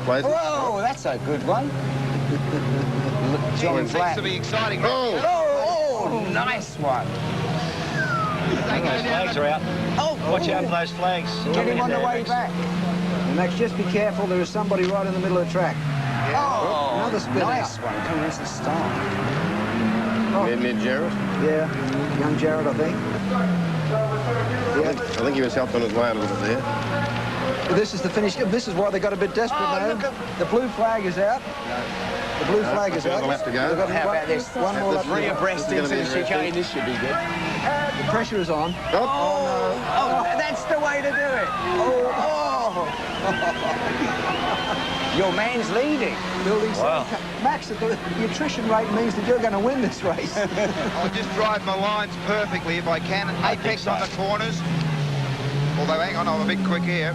Plays it. Whoa, that's a good one. John Seems Flack. to be exciting. Oh, nice one. Those flags are out. Oh, Watch out for those flags. get him on the way back. And Max, just be careful. There is somebody right in the middle of the track. Oh, another spin nice out. one. Coming into the start. Ned Jarrett. Yeah, young Jarrett, I think. I think he was helped on his way a little bit there. This is the finish. This is why they got a bit desperate now. The blue flag is out. The blue flag is out. Another lap to go. They've got How about this? One more lap to Three go. abreast This is into gonna the be chicane. This should be good. The pressure is on. Oh, that's the way to do it. Oh. Your man's leading. Building Wow. Max, the attrition rate means that you're going to win this race. I'll just drive my lines perfectly if I can. Apex on the corners. Although, hang on, I'm a bit quick here.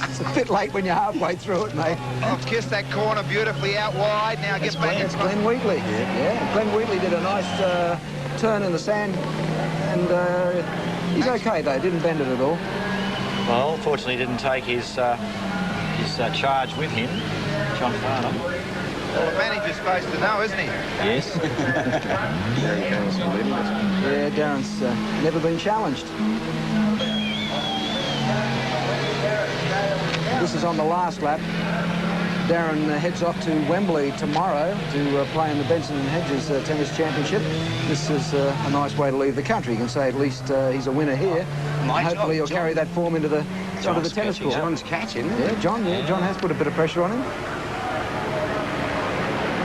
It's a bit late when you're halfway through it, mate. I've kissed that corner beautifully out wide. Now get back in It's front. Glenn Wheatley. Yeah. Glenn Wheatley did a nice turn in the sand, and he's okay though. Didn't bend it at all. Well, fortunately, he didn't take his charge with him, John Farnham. Well, the manager's supposed to know, isn't he? Yes. Yeah, Darren's never been challenged. This is on the last lap. Darren heads off to Wembley tomorrow to play in the Benson and Hedges Tennis Championship. This is a nice way to leave the country. You can say at least he's a winner here. Hopefully he'll carry that form into the tennis court. John's catching. Yeah, John has put a bit of pressure on him.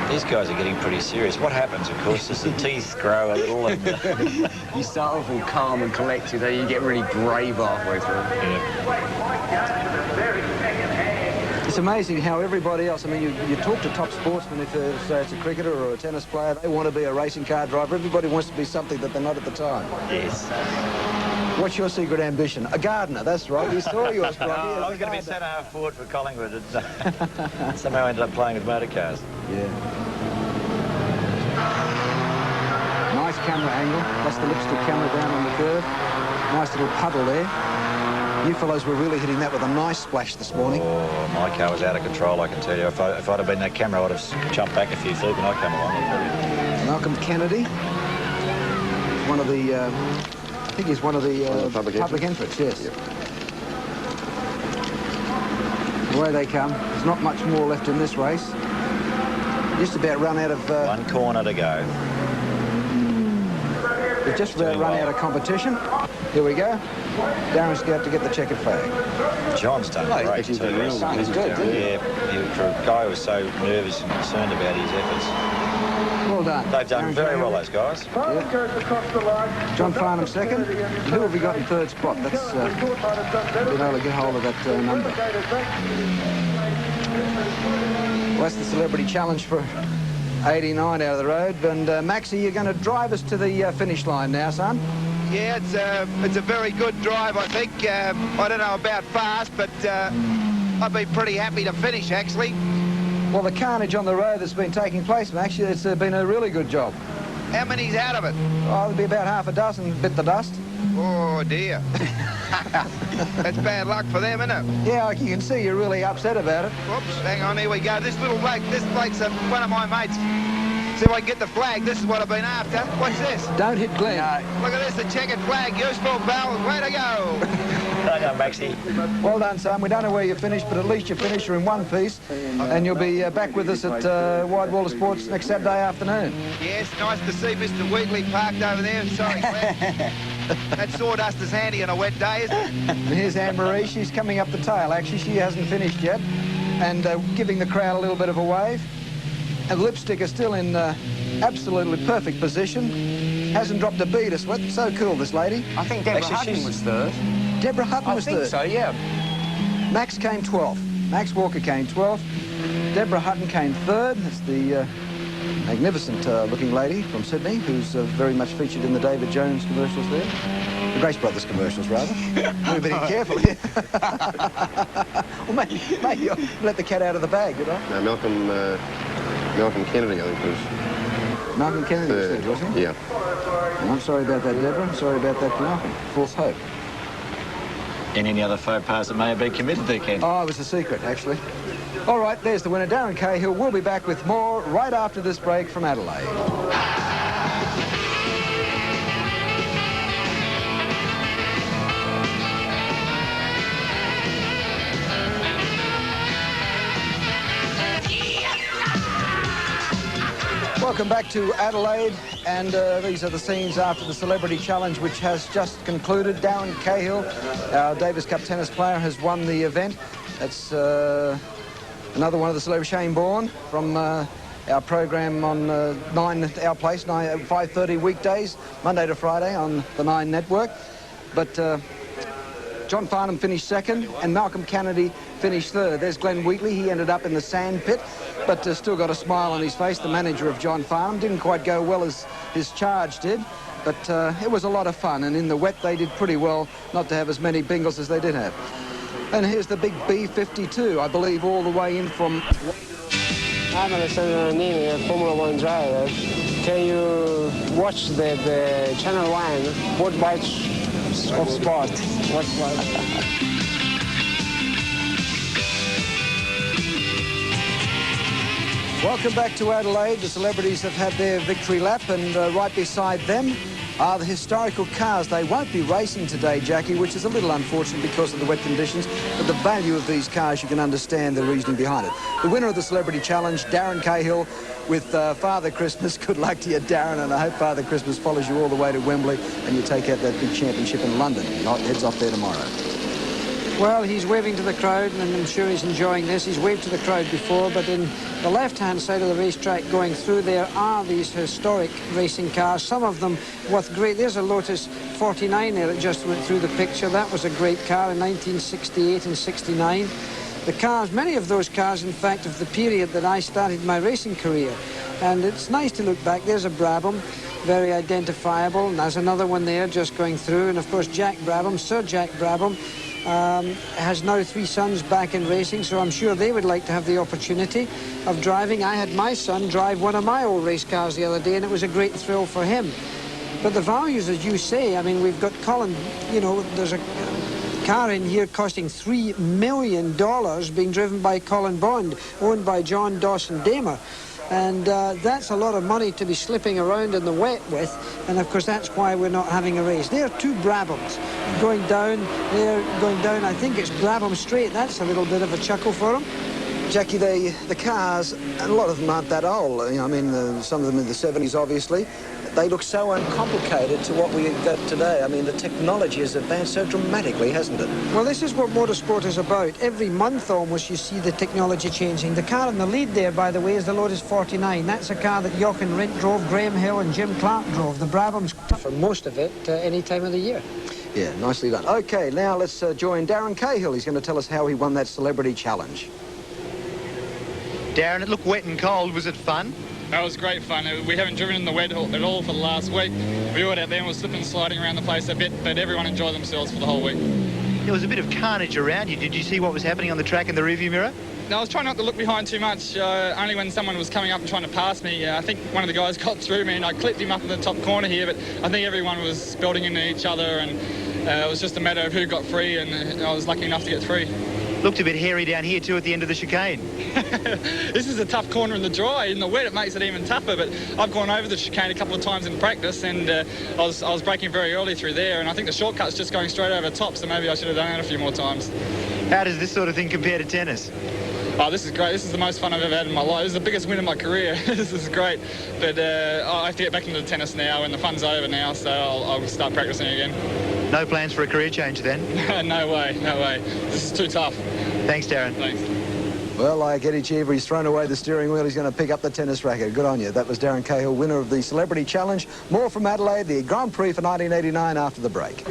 These guys are getting pretty serious. What happens, of course, is the teeth grow a little and... You start off all calm and collected, then you get really brave halfway through. It's amazing how everybody else, I mean, you talk to top sportsmen, if say it's a cricketer or a tennis player, they want to be a racing car driver. Everybody wants to be something that they're not at the time. Yes. What's your secret ambition? A gardener, that's right. We saw yours, Blondie. I was going to be centre-half forward for Collingwood. And, somehow ended up playing with motor cars. Yeah. Nice camera angle. That's the lipstick camera down on the curve. Nice little puddle there. You fellows were really hitting that with a nice splash this morning. Oh, my car was out of control, I can tell you. If I'd have been that camera, I'd have jumped back a few feet when I came along. Malcolm Kennedy. One of the... I think he's one of the public entrants, yes. Yep. Away they come. There's not much more left in this race. Just about run out of... One corner to go. They've just about run out of competition. Here we go. Darren's got to get the checkered flag. John's done great too. He's good, isn't he? Yeah, for a guy who was so nervous and concerned about his efforts. Well done. They've done very well, those guys. Yeah. John Farnham second. Who have we got in third spot? That's been able to get hold of that number. Well, that's the celebrity challenge for 89 out of the road. And Maxie, you're going to drive us to the finish line now, son. Yeah, it's a very good drive, I think. I don't know about fast, but I'd be pretty happy to finish, actually. Well, the carnage on the road that's been taking place, Max, it's been a really good job. How many's out of it? Oh, there'll be about half a dozen bit the dust. Oh, dear. That's bad luck for them, isn't it? Yeah, you can see you're really upset about it. Whoops, hang on, here we go. This bloke's one of my mates. See if I can get the flag. This is what I've been after. What's this? Don't hit Glenn. Look at this, the checkered flag. Useful, pal. Way to go. Well done, Maxie. Well done, son. We don't know where you finished, but at least you finished in one piece. And you'll be back with us at Wide World of Sports next Saturday afternoon. Yes, nice to see Mr. Wheatley parked over there. Sorry, Glenn. That sawdust is handy on a wet day, isn't it? And here's Anne-Marie. She's coming up the tail, actually. She hasn't finished yet. And giving the crowd a little bit of a wave. And the lipstick is still in absolutely perfect position. Hasn't dropped a beat. It's so cool, this lady. I think Deborah Hutton was third. Deborah Hutton was third. I think so, yeah. Max came 12th. Max Walker came 12th. Deborah Hutton came third. That's the magnificent looking lady from Sydney who's very much featured in the David Jones commercials there. The Grace Brothers commercials, rather. We're being careful here. Well, maybe I'll let the cat out of the bag, you know? No, Malcolm Kennedy, I think, was... Malcolm Kennedy was third, wasn't he? Yeah. I'm sorry about that, Deborah. I'm sorry about that, Malcolm. False hope. And any other faux pas that may have been committed there, Ken? Oh, it was a secret, actually. All right, there's the winner, Darren Cahill. We'll be back with more right after this break from Adelaide. Welcome back to Adelaide, and these are the scenes after the Celebrity Challenge, which has just concluded. Darren Cahill, our Davis Cup tennis player, has won the event. That's another one of the celebrities, Shane Bourne, from our program on our place, 5:30 weekdays, Monday to Friday on the 9 network. But John Farnham finished second, and Malcolm Kennedy finished third. There's Glenn Wheatley. He ended up in the sand pit, but still got a smile on his face. The manager of John Farnham didn't quite go well as his charge did, but it was a lot of fun, and in the wet they did pretty well not to have as many bingles as they did have. And here's the big B-52, I believe, all the way in from... I'm Alessandro Nannini, a Formula One driver. Can you watch the Channel 1, World Watch of Sport? Welcome back to Adelaide. The celebrities have had their victory lap, and right beside them are the historical cars. They won't be racing today, Jackie, which is a little unfortunate because of the wet conditions, but the value of these cars, you can understand the reasoning behind it. The winner of the Celebrity Challenge, Darren Cahill, with Father Christmas. Good luck to you, Darren, and I hope Father Christmas follows you all the way to Wembley and you take out that big championship in London. Heads off there tomorrow. Well, he's waving to the crowd, and I'm sure he's enjoying this. He's waved to the crowd before, but in the left-hand side of the racetrack going through there are these historic racing cars, some of them worth great. There's a Lotus 49 there that just went through the picture. That was a great car in 1968 and 69. The cars, many of those cars, in fact, of the period that I started my racing career. And it's nice to look back. There's a Brabham, very identifiable, and there's another one there just going through. And, of course, Jack Brabham, Sir Jack Brabham, has now 3 sons back in racing, so I'm sure they would like to have the opportunity of driving. I had my son drive one of my old race cars the other day, and it was a great thrill for him. But the values, as you say, I mean, we've got Colin, you know, there's a car in here costing $3 million being driven by Colin Bond, owned by John Dawson Damer. And that's a lot of money to be slipping around in the wet with, and of course that's why we're not having a race. There are 2 Brabhams going down, I think it's Brabham Straight. That's a little bit of a chuckle for them. Jackie, the cars, a lot of them aren't that old. You know, I mean, some of them in the 70s, obviously. They look so uncomplicated to what we've got today. I mean, the technology has advanced so dramatically, hasn't it? Well, this is what motorsport is about. Every month almost you see the technology changing. The car in the lead there, by the way, is the Lotus 49. That's a car that Jochen Rindt drove, Graham Hill and Jim Clark drove. The Brabham's for most of it any time of the year. Yeah, nicely done. OK, now let's join Darren Cahill. He's going to tell us how he won that Celebrity Challenge. Darren, it looked wet and cold. Was it fun? That was great fun. We haven't driven in the wet at all for the last week. We were out there and were slipping and sliding around the place a bit, but everyone enjoyed themselves for the whole week. There was a bit of carnage around you. Did you see what was happening on the track in the rearview mirror? No, I was trying not to look behind too much, only when someone was coming up and trying to pass me. I think one of the guys got through me and I clipped him up in the top corner here, but I think everyone was building into each other, and it was just a matter of who got free, and I was lucky enough to get through. Looked a bit hairy down here too at the end of the chicane. This is a tough corner in the dry. In the wet it makes it even tougher, but I've gone over the chicane a couple of times in practice, and I was braking very early through there, and I think the shortcut's just going straight over the top, so maybe I should have done that a few more times. How does this sort of thing compare to tennis? Oh, this is great. This is the most fun I've ever had in my life. This is the biggest win of my career. This is great. But I have to get back into the tennis now, and the fun's over now, so I'll start practicing again. No plans for a career change then? No way, no way. This is too tough. Thanks, Darren. Thanks. Well, like Eddie Cheever, he's thrown away the steering wheel. He's going to pick up the tennis racket. Good on you. That was Darren Cahill, winner of the Celebrity Challenge. More from Adelaide, the Grand Prix for 1989 after the break.